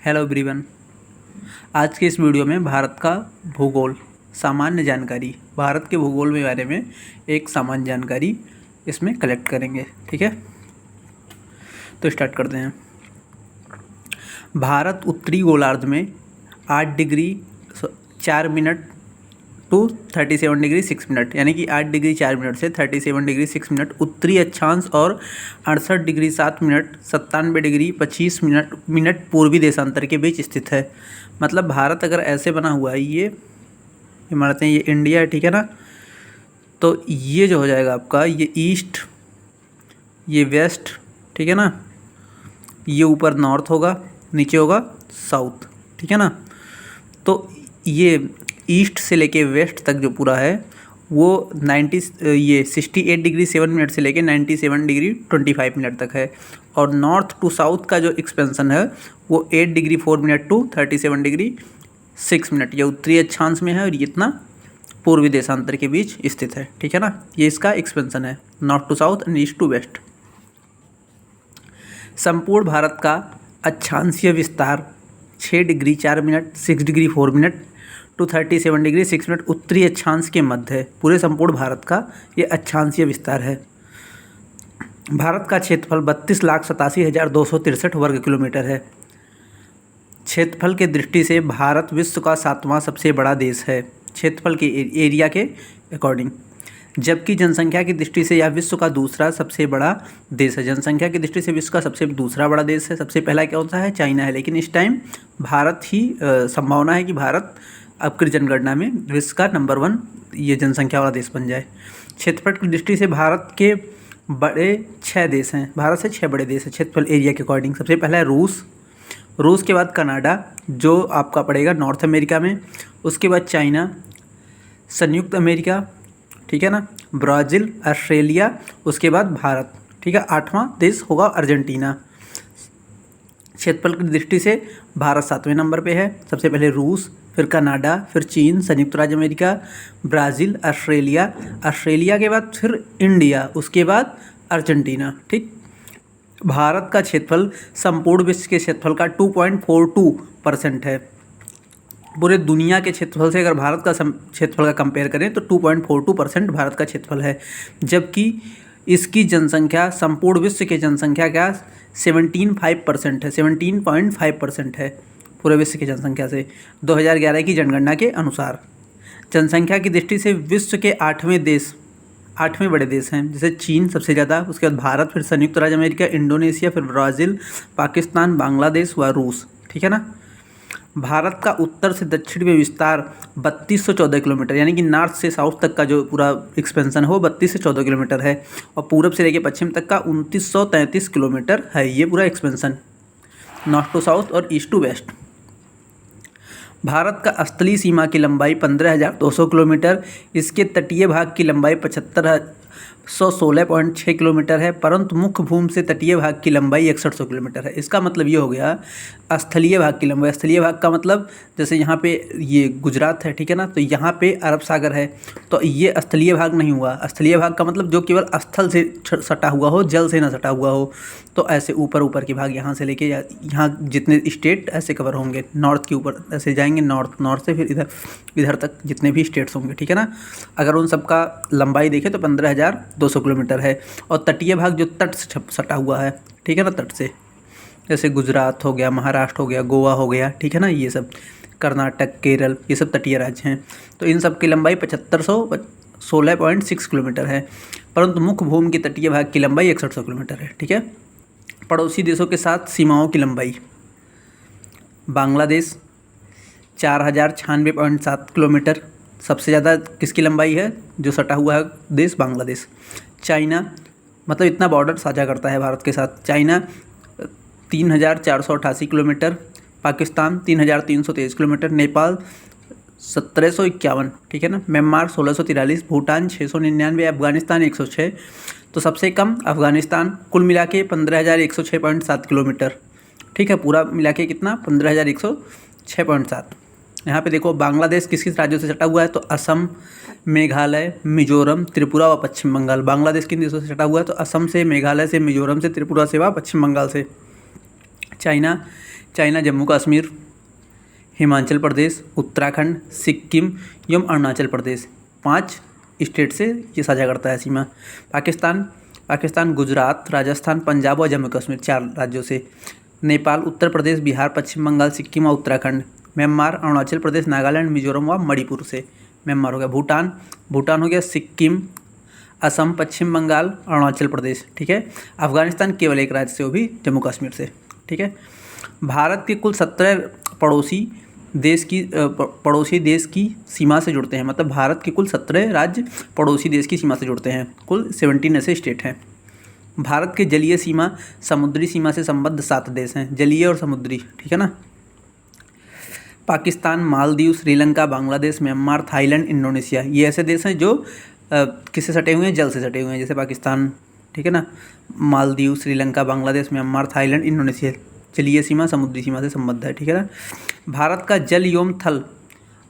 Hello everyone. आज के इस वीडियो में भारत का भूगोल सामान्य जानकारी, भारत के भूगोल के बारे में एक सामान्य जानकारी इसमें कलेक्ट करेंगे। ठीक है, तो स्टार्ट करते हैं। भारत उत्तरी गोलार्ध में 8 degree 4 minute to 37 degree 6 minute, यानी कि 8 डिग्री 4 मिनट से 37 डिग्री 6 मिनट उत्तरी अक्षांश और 68 डिग्री 7 मिनट 97 डिग्री 25 मिनट पूर्वी देशांतर के बीच स्थित है। मतलब भारत अगर ऐसे बना हुआ है, ये इमारतें, ये इंडिया है, ठीक है ना। तो ये जो हो जाएगा आपका, ये ईस्ट, ये वेस्ट, ठीक है ना। ये ऊपर नॉर्थ होगा, नीचे होगा साउथ, ठीक है ना। तो ये ईस्ट से लेके वेस्ट तक जो पूरा है वो 68 डिग्री 7 मिनट से लेके 97 डिग्री 25 मिनट तक है। और नॉर्थ टू साउथ का जो एक्सपेंशन है वो 8 degree 4 minute to 37 degree 6 minute, ये उत्तरी अक्षांश में है और ये इतना पूर्वी देशांतर के बीच स्थित है, ठीक है ना। ये इसका एक्सपेंशन है, north to south and east to west. संपूर्ण भारत का अक्षांशीय विस्तार 6 degree 4 minute 6 degree 4 minute to 37 degree 6 minute उत्तरी अक्षांश के मध्य है। पूरे संपूर्ण भारत का ये अक्षांशीय विस्तार है। भारत का क्षेत्रफल 32,87,263 वर्ग किलोमीटर है। क्षेत्रफल के दृष्टि से भारत विश्व का 7वां सबसे बड़ा देश है, क्षेत्रफल के एरिया के अकॉर्डिंग। जबकि जनसंख्या की दृष्टि से यह विश्व का दूसरा सबसे बड़ा देश है। जनसंख्या की दृष्टि से विश्व का सबसे दूसरा बड़ा देश है। सबसे पहला क्या होता है? चाइना है, लेकिन इस टाइम भारत ही संभावना है कि भारत अब की जनगणना में विश्व का नंबर 1 ये जनसंख्या वाला देश बन जाए। क्षेत्रफल की दृष्टि से भारत के बड़े 6 देश हैं, भारत से 6 बड़े देश हैं क्षेत्रफल एरिया के अकॉर्डिंग। सबसे पहला है रूस के बाद कनाडा जो आपका पड़ेगा नॉर्थ अमेरिका में, उसके बाद चाइना, संयुक्त अमेरिका, ठीक है ना, ब्राज़ील, ऑस्ट्रेलिया, उसके बाद भारत, ठीक है। 8वां देश होगा अर्जेंटीना। क्षेत्रफल की दृष्टि से भारत 7वें नंबर पे है। सबसे पहले रूस, फिर कनाडा, फिर चीन, संयुक्त राज्य अमेरिका, ब्राज़ील, ऑस्ट्रेलिया के बाद फिर इंडिया, उसके बाद अर्जेंटीना, ठीक। भारत का क्षेत्रफल संपूर्ण विश्व के क्षेत्रफल का 2.42% है। पूरे दुनिया के क्षेत्रफल से अगर भारत का क्षेत्रफल का कंपेयर करें तो 2.42% भारत का क्षेत्रफल है। जबकि इसकी जनसंख्या संपूर्ण विश्व की जनसंख्या का 17.5% है, 17.5% है पूरे विश्व की जनसंख्या से 2011 की जनगणना के अनुसार। जनसंख्या की दृष्टि से विश्व के 8वें बड़े देश हैं, जैसे चीन सबसे ज़्यादा, उसके बाद भारत, फिर संयुक्त राज्य अमेरिका, इंडोनेशिया, फिर ब्राज़ील, पाकिस्तान, बांग्लादेश व रूस, ठीक है ना। भारत का उत्तर से दक्षिण में विस्तार 3214 किलोमीटर, यानी कि नॉर्थ से साउथ तक का जो पूरा एक्सपेंशन है वो 32 से 14 किलोमीटर है। और पूरब से लेकर पश्चिम तक का 2933 किलोमीटर है ये पूरा एक्सपेंशन, नॉर्थ टू साउथ और ईस्ट टू वेस्ट। भारत का स्थलीय सीमा की लंबाई 15,200 किलोमीटर, इसके तटीय भाग की लंबाई 75,116.6 किलोमीटर है, परंतु मुख्य भूमि से तटीय भाग की लंबाई 6100 किलोमीटर है। इसका मतलब ये हो गया स्थलीय भाग की लंबाई। स्थलीय भाग का मतलब जैसे यहाँ पे ये गुजरात है, ठीक है ना, तो यहाँ पे अरब सागर है, तो ये स्थलीय भाग नहीं हुआ। स्थलीय भाग का मतलब जो केवल स्थल से सटा हुआ हो, जल से ना सटा हुआ हो। तो ऐसे ऊपर के भाग यहाँ से लेके यहाँ जितने स्टेट ऐसे कवर होंगे, नॉर्थ के ऊपर ऐसे जाएंगे, नॉर्थ से फिर इधर तक जितने भी स्टेट्स होंगे, ठीक है ना। अगर उन सबका लंबाई देखें तो 15,200 किलोमीटर है। और तटीय भाग जो तट से सटा हुआ है, ठीक है ना, तट से, जैसे गुजरात हो गया, महाराष्ट्र हो गया, गोवा हो गया, ठीक है ना, ये सब, कर्नाटक, केरल, ये सब तटीय राज्य हैं। तो इन सब की लंबाई 7516.6 किलोमीटर है, परंतु मुख्य भूमि की तटीय भाग की लंबाई 6100 किलोमीटर है, ठीक है। पड़ोसी देशों के साथ सीमाओं की लंबाई, बांग्लादेश 4096.7 किलोमीटर, सबसे ज़्यादा किसकी लंबाई है? जो सटा हुआ है देश, बांग्लादेश। चाइना, मतलब इतना बॉर्डर साझा करता है भारत के साथ। China 3,488 kilometre, Pakistan 3,323 kilometre, Nepal 1,751, ठीक है ना, म्यांमार 1,643, भूटान 699, अफगानिस्तान 106। तो सबसे कम अफगानिस्तान, कुल मिला के 15,106.7 किलोमीटर, ठीक है। पूरा मिला के कितना? 15,106.7। यहाँ पे देखो बांग्लादेश किस किस राज्यों से सटा हुआ है, तो असम, मेघालय, मिजोरम, त्रिपुरा व पश्चिम बंगाल। बांग्लादेश किन देशों से सटा हुआ है? तो असम से, मेघालय से, मिजोरम से, त्रिपुरा से व पश्चिम बंगाल से। चाइना चाइना जम्मू कश्मीर, हिमाचल प्रदेश, उत्तराखंड, सिक्किम एवं अरुणाचल प्रदेश, 5 स्टेट से ये साझा करता है सीमा। पाकिस्तान गुजरात, राजस्थान, पंजाब और जम्मू कश्मीर, 4 राज्यों से। नेपाल, उत्तर प्रदेश, बिहार, पश्चिम बंगाल, सिक्किम और उत्तराखंड। म्यांमार, अरुणाचल प्रदेश, नागालैंड, मिजोरम व मणिपुर से। म्यांमार हो गया। भूटान हो गया, सिक्किम, असम, पश्चिम बंगाल, अरुणाचल प्रदेश, ठीक है। अफगानिस्तान केवल एक राज्य से, वो भी जम्मू कश्मीर से, ठीक है। भारत के कुल 17 पड़ोसी देश की सीमा से जुड़ते हैं, मतलब भारत के कुल 17 राज्य पड़ोसी देश की सीमा से जुड़ते हैं, कुल 17 ऐसे स्टेट हैं। भारत के जलीय सीमा, समुद्री सीमा से संबद्ध 7 देश हैं, जलीय और समुद्री, ठीक है ना। Pakistan, Maldives, Sri Lanka, Bangladesh, Myanmar, Thailand, Indonesia, ये ऐसे देश हैं जो किससे सटे हुए हैं, जल से सटे हुए हैं, जैसे पाकिस्तान, ठीक है ना। Maldives, Sri Lanka, Bangladesh, Myanmar, Thailand, Indonesia, जलीय सीमा समुद्री सीमा से संबद्ध है, ठीक है ना। भारत का जल एवं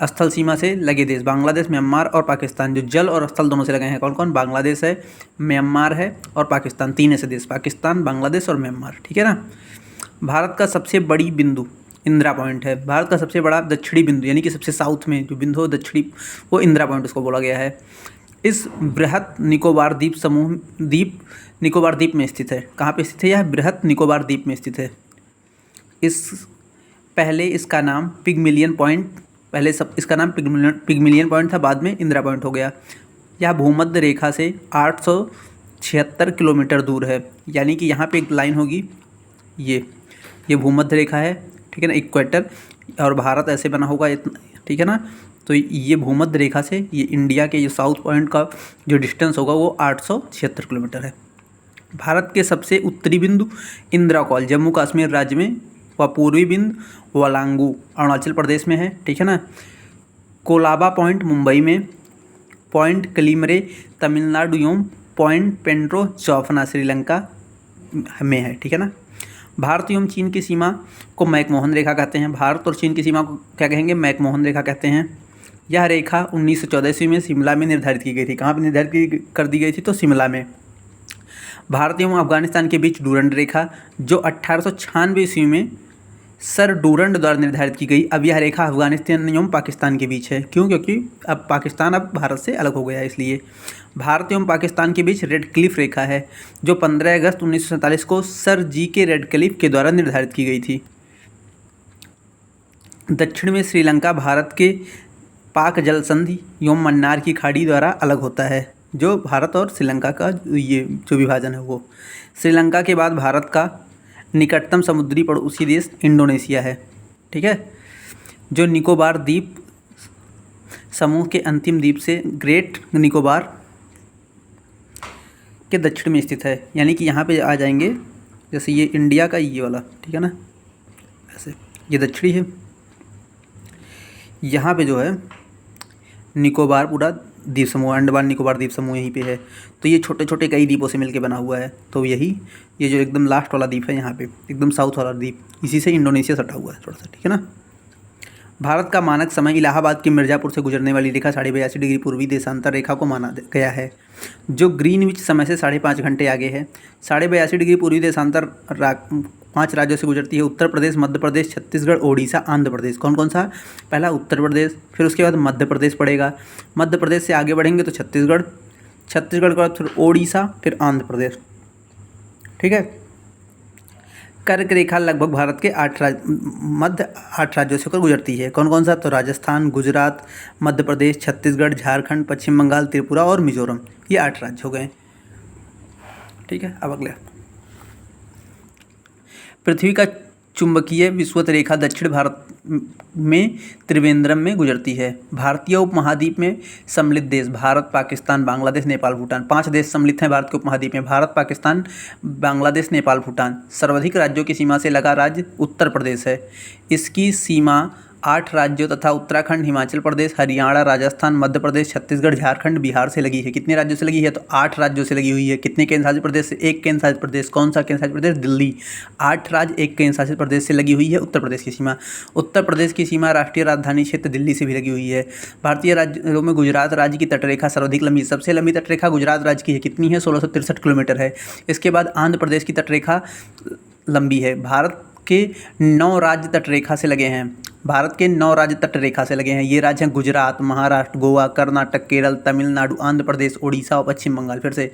स्थल सीमा से लगे देश, बांग्लादेश, म्यांमार और पाकिस्तान, जो जल और स्थल दोनों से लगे हैं, कौन कौन, बांग्लादेश है, म्यांमार है और पाकिस्तान, 3 ऐसे देश, पाकिस्तान, बांग्लादेश और म्यांमार, ठीक है ना। भारत का सबसे बड़ी बिंदु इंदिरा पॉइंट है, भारत का सबसे बड़ा दक्षिणी बिंदु, यानी कि सबसे साउथ में जो बिंदु हो दक्षिणी, वो इंदिरा पॉइंट उसको बोला गया है। इस बृहत निकोबार द्वीप में स्थित है। कहाँ पे स्थित है यह? बृहत निकोबार द्वीप में स्थित है। पहले इसका नाम पिगमिलियन पॉइंट था, बाद में इंदिरा पॉइंट हो गया। यह भूमध्य रेखा से 876 किलोमीटर दूर है, यानी कि यहाँ पे एक लाइन होगी, ये भूमध्य रेखा है, ठीक है ना, इक्वेटर, और भारत ऐसे बना होगा, ठीक है ना। तो ये भूमध्य रेखा से ये इंडिया के जो साउथ पॉइंट का जो डिस्टेंस होगा वो 876 किलोमीटर है। भारत के सबसे उत्तरी बिंदु इंदिरा कॉल जम्मू कश्मीर राज्य में, व पूर्वी बिंदु वलांगू अरुणाचल प्रदेश में है, ठीक है ना। कोलाबा पॉइंट मुंबई में, पॉइंट कलीमरे तमिलनाडु एवं पॉइंट पेंड्रो जाफना श्रीलंका में है, ठीक है ना। भारत एवं चीन की सीमा को मैकमोहन रेखा कहते हैं। भारत और चीन की सीमा को क्या कहेंगे? मैकमोहन रेखा कहते हैं। यह रेखा 1914 ईस्वी में शिमला में निर्धारित की गई थी। कहाँ पर निर्धारित कर दी गई थी? तो शिमला में। भारत एवं अफगानिस्तान के बीच डूरंड रेखा, जो 1896 ईस्वी में सर डूरंड द्वारा निर्धारित की गई। अब यह रेखा अफगानिस्तान एवं पाकिस्तान के बीच है। क्यों? क्योंकि अब पाकिस्तान अब भारत से अलग हो गया है, इसलिए। भारत एवं पाकिस्तान के बीच रेड क्लिफ रेखा है, जो 15 अगस्त 1947 को सर जी के रेड क्लिफ के द्वारा निर्धारित की गई थी। दक्षिण में श्रीलंका भारत के पाक जल संधि एवं मन्नार की खाड़ी द्वारा अलग होता है। जो भारत और श्रीलंका का ये जो विभाजन है वो। श्रीलंका के बाद भारत का निकटतम समुद्री पड़ोसी देश इंडोनेशिया है, ठीक है, जो निकोबार द्वीप समूह के अंतिम द्वीप से ग्रेट निकोबार के दक्षिण में स्थित है। यानी कि यहाँ पे आ जाएंगे, जैसे ये इंडिया का ये वाला, ठीक है ना, ऐसे ये दक्षिणी है। यहाँ पे जो है निकोबार पूरा द्वीप समूह, अंडमान निकोबार द्वीप समूह यहीं पे है। तो ये छोटे छोटे कई द्वीपों से मिलके बना हुआ है। तो यही ये जो एकदम लास्ट वाला द्वीप है यहाँ पे, एकदम साउथ वाला द्वीप, इसी से इंडोनेशिया सटा हुआ है थोड़ा सा, ठीक है ना। भारत का मानक समय इलाहाबाद के मिर्ज़ापुर से गुजरने वाली रेखा 82.5 डिग्री पूर्वी देशांतर रेखा को माना गया है, जो ग्रीनविच समय से 5.5 घंटे आगे है। 82.5 डिग्री पूर्वी देशांतर 5 राज्यों से गुजरती है। उत्तर प्रदेश, मध्य प्रदेश, छत्तीसगढ़, ओडिशा, आंध्र प्रदेश। कौन कौन सा? पहला उत्तर प्रदेश, फिर उसके बाद मध्य प्रदेश पड़ेगा। मध्य प्रदेश से आगे बढ़ेंगे तो छत्तीसगढ़, छत्तीसगढ़ के बाद फिर ओडिशा, फिर आंध्र प्रदेश, ठीक है। कर्क रेखा लगभग भारत के 8 राज्यों से होकर गुजरती है। कौन कौन सा? तो राजस्थान, गुजरात, मध्य प्रदेश, छत्तीसगढ़, झारखंड, पश्चिम बंगाल, त्रिपुरा और मिजोरम, ये 8 राज्य हो गए, ठीक है। अब अगले, पृथ्वी का चुंबकीय विषुवत रेखा दक्षिण भारत में त्रिवेंद्रम में गुजरती है। भारतीय उपमहाद्वीप में सम्मिलित देश भारत, पाकिस्तान, बांग्लादेश, नेपाल, भूटान। 5 देश सम्मिलित हैं भारत के उपमहाद्वीप में, भारत, पाकिस्तान, बांग्लादेश, नेपाल, भूटान। सर्वाधिक राज्यों की सीमा से लगा राज्य उत्तर प्रदेश है। इसकी सीमा 8 राज्यों तथा उत्तराखंड, हिमाचल प्रदेश, हरियाणा, राजस्थान, मध्य प्रदेश, छत्तीसगढ़, झारखंड, बिहार से लगी है। कितने राज्यों से लगी है? तो 8 राज्यों से लगी हुई है। कितने केंद्र शासित प्रदेश से? 1 केंद्र शासित प्रदेश। कौन सा केंद्र शासित प्रदेश? दिल्ली। 8 राज्य, 1 केंद्र शासित प्रदेश से लगी हुई है उत्तर प्रदेश की सीमा। उत्तर प्रदेश की सीमा राष्ट्रीय राजधानी क्षेत्र दिल्ली से भी लगी हुई है। भारतीय राज्यों में गुजरात राज्य की तटरेखा सर्वाधिक लंबी, सबसे लंबी तटरेखा गुजरात राज्य की है। कितनी है? 1663 किलोमीटर है। इसके बाद आंध्र प्रदेश की तटरेखा लंबी है। भारत के 9 राज्य तटरेखा से लगे हैं। भारत के 9 राज्य तटरेखा से लगे हैं। ये राज्य हैं गुजरात, महाराष्ट्र, गोवा, कर्नाटक, केरल, तमिलनाडु, आंध्र प्रदेश, ओडिशा और पश्चिम बंगाल। फिर से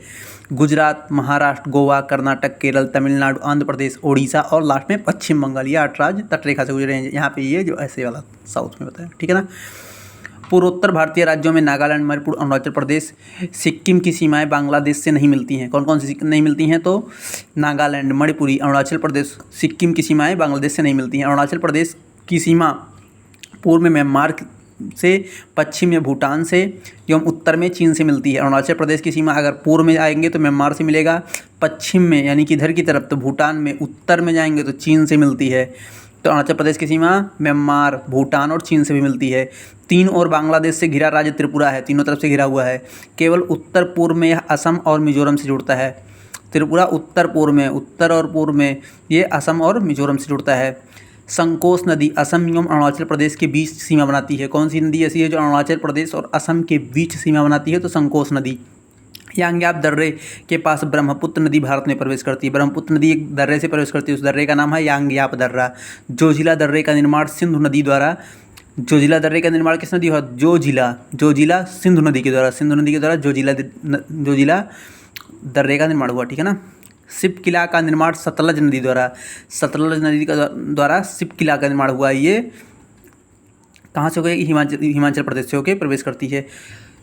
गुजरात, महाराष्ट्र, गोवा, कर्नाटक, केरल, तमिलनाडु, आंध्र प्रदेश, ओडिशा और लास्ट में पश्चिम बंगाल। ये 8 राज्य तटरेखा से गुजरे हैं। यहाँ पे ये जो ऐसे वाला साउथ में बताया, ठीक है ना। पूर्वोत्तर भारतीय राज्यों में नागालैंड, मणिपुर, अरुणाचल प्रदेश, सिक्किम की सीमाएं बांग्लादेश से नहीं मिलती हैं। कौन कौन सी नहीं मिलती हैं? तो नागालैंड, मणिपुरी, अरुणाचल प्रदेश, सिक्किम की सीमाएं बांग्लादेश से नहीं मिलती हैं। अरुणाचल प्रदेश की सीमा पूर्व में म्यांमार से, पश्चिम में भूटान से एवं उत्तर में चीन से मिलती है। अरुणाचल प्रदेश की सीमा अगर पूर्व में आएंगे तो म्यांमार से मिलेगा, पश्चिम में यानी कि इधर की तरफ तो भूटान में, उत्तर में जाएंगे तो चीन से मिलती है। तो अरुणाचल प्रदेश की सीमा म्यांमार, भूटान और चीन से भी मिलती है। तीन और बांग्लादेश से घिरा राज्य त्रिपुरा है, तीनों तरफ से घिरा हुआ है। केवल उत्तर पूर्व में यह असम और मिजोरम से जुड़ता है। त्रिपुरा उत्तर पूर्व में, उत्तर और पूर्व में ये असम और मिजोरम से जुड़ता है। संकोस नदी असम एवं अरुणाचल प्रदेश के बीच सीमा बनाती है। कौन सी नदी ऐसी है जो अरुणाचल प्रदेश और असम के बीच सीमा बनाती है? तो संकोस नदी। यांग्याप दर्रे के पास ब्रह्मपुत्र नदी भारत में प्रवेश करती है। ब्रह्मपुत्र नदी एक दर्रे से प्रवेश करती है, उस दर्रे का नाम है यांग्याप दर्रा। जोजिला दर्रे का निर्माण सिंधु नदी द्वारा, जोजिला दर्रे का निर्माण किस नदी हुआ? जोजिला सिंधु नदी के द्वारा, सिंधु नदी के द्वारा जोजिला दर्रे का निर्माण हुआ, ठीक है ना। शिप किला का निर्माण सतलज नदी द्वारा, सतलज नदी का द्वारा शिप किला का निर्माण हुआ। ये कहाँ से हो गया? हिमाचल प्रदेश से होकर प्रवेश करती है।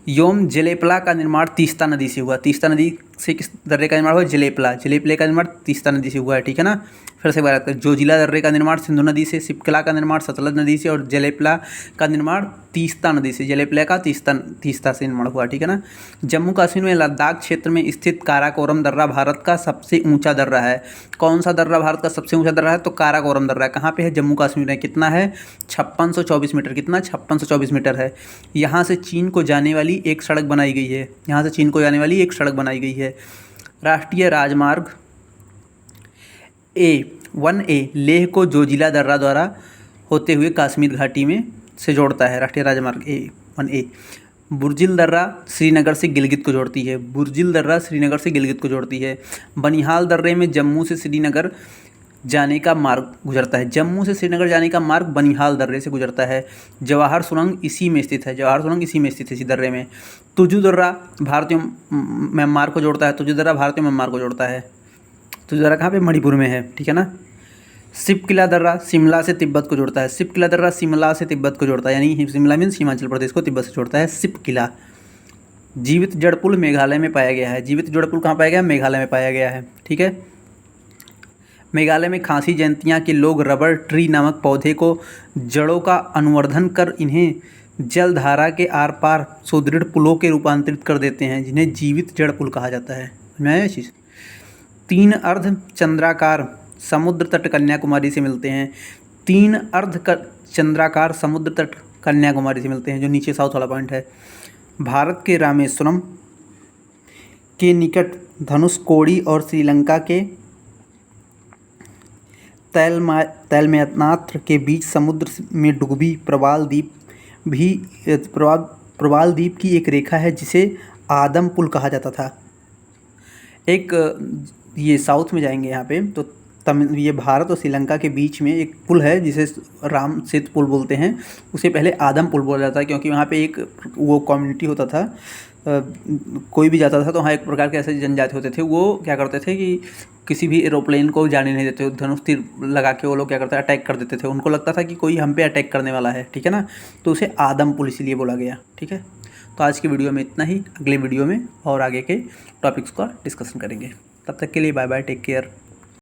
योम जलेपला का निर्माण तीस्ता नदी से हुआ। तीस्ता नदी से किस दर्रे का निर्माण हुआ? जलेपले का निर्माण तीस्ता नदी से हुआ है, ठीक है ना। फिर से बात करें, जोजिला दर्रे का निर्माण सिंधु नदी से, शिपकला का निर्माण सतलज नदी से और जलेपला का निर्माण तीस्ता नदी से, जलेपला का तीस्ता से निर्माण हुआ, ठीक है ना। जम्मू कश्मीर में लद्दाख क्षेत्र में स्थित काराकोरम दर्रा भारत का सबसे ऊंचा दर्रा है। कौन सा दर्रा भारत का सबसे ऊंचा दर्रा है? तो काराकोरम दर्रा। कहाँ पे है? जम्मू कश्मीर में। कितना है? 5624 मीटर। कितना? 5624 मीटर है। यहाँ से चीन को जाने वाली एक सड़क बनाई गई है। यहाँ से चीन को जाने वाली एक सड़क बनाई गई है। राष्ट्रीय राजमार्ग A1A लेह को जोजिला दर्रा द्वारा होते हुए कश्मीर घाटी में से जोड़ता है। राष्ट्रीय राजमार्ग A1A। बुर्जिल दर्रा श्रीनगर से गिलगित को जोड़ती है। बुर्जिल दर्रा श्रीनगर से गिलगित को जोड़ती है। बनिहाल दर्रे में जम्मू से श्रीनगर जाने का मार्ग गुजरता है। जम्मू से श्रीनगर जाने का मार्ग बनिहाल दर्रे से गुजरता है। जवाहर सुरंग इसी में स्थित है। जवाहर सुरंग इसी में स्थित है, इसी दर्रे में। तुजू दर्रा भारतीय म्यांमार को जोड़ता है। तुजू दर्रा भारतीय म्यांमार को जोड़ता है। तुजू दर्रा कहाँ पे? मणिपुर में है, ठीक है ना। शिपकिला दर्रा शिमला से तिब्बत को जोड़ता है। शिपकिला दर्रा शिमला से तिब्बत को जोड़ता है, यानी शिमला मीन्स हिमाचल प्रदेश को तिब्बत से जोड़ता है। शिपकिला। जीवित जड़ पुल मेघालय में पाया गया है। जीवित जड़ पुल कहाँ पाया गया? मेघालय में पाया गया है, ठीक है। मेघालय में खासी जयंतिया के लोग रबर ट्री नामक पौधे को जड़ों का अनुवर्धन कर इन्हें जलधारा के आर पार सुदृढ़ पुलों के रूपांतरित कर देते हैं, जिन्हें जीवित जड़ पुल कहा जाता है। मैं चीज़ 3 अर्ध चंद्राकार समुद्र तट कन्याकुमारी से मिलते हैं। 3 अर्ध चंद्राकार समुद्र तट कन्याकुमारी से मिलते हैं, जो नीचे साउथ वाला पॉइंट है। भारत के रामेश्वरम के निकट धनुषकोडी और श्रीलंका के तैलमयनाथ के बीच समुद्र में डूबी प्रवाल द्वीप की एक रेखा है, जिसे आदम पुल कहा जाता था। एक ये साउथ में जाएंगे यहाँ पे तो ये भारत और श्रीलंका के बीच में एक पुल है जिसे राम सेतु पुल बोलते हैं। उसे पहले आदम पुल बोला जाता है, क्योंकि वहाँ पे एक वो कम्युनिटी होता था, कोई भी जाता था तो वहाँ एक प्रकार के ऐसे जनजाति होते थे। वो क्या करते थे कि किसी भी एरोप्लेन को जाने नहीं देते, धनुष तीर लगा के वो लोग क्या करते अटैक कर देते थे। उनको लगता था कि कोई हम पे अटैक करने वाला है, ठीक है ना। तो उसे आदम पुल इसीलिए बोला गया, ठीक है। तो आज की वीडियो में इतना ही। अगले वीडियो में और आगे के टॉपिक्स का डिस्कशन करेंगे। तब तक के लिए बाय बाय, टेक केयर।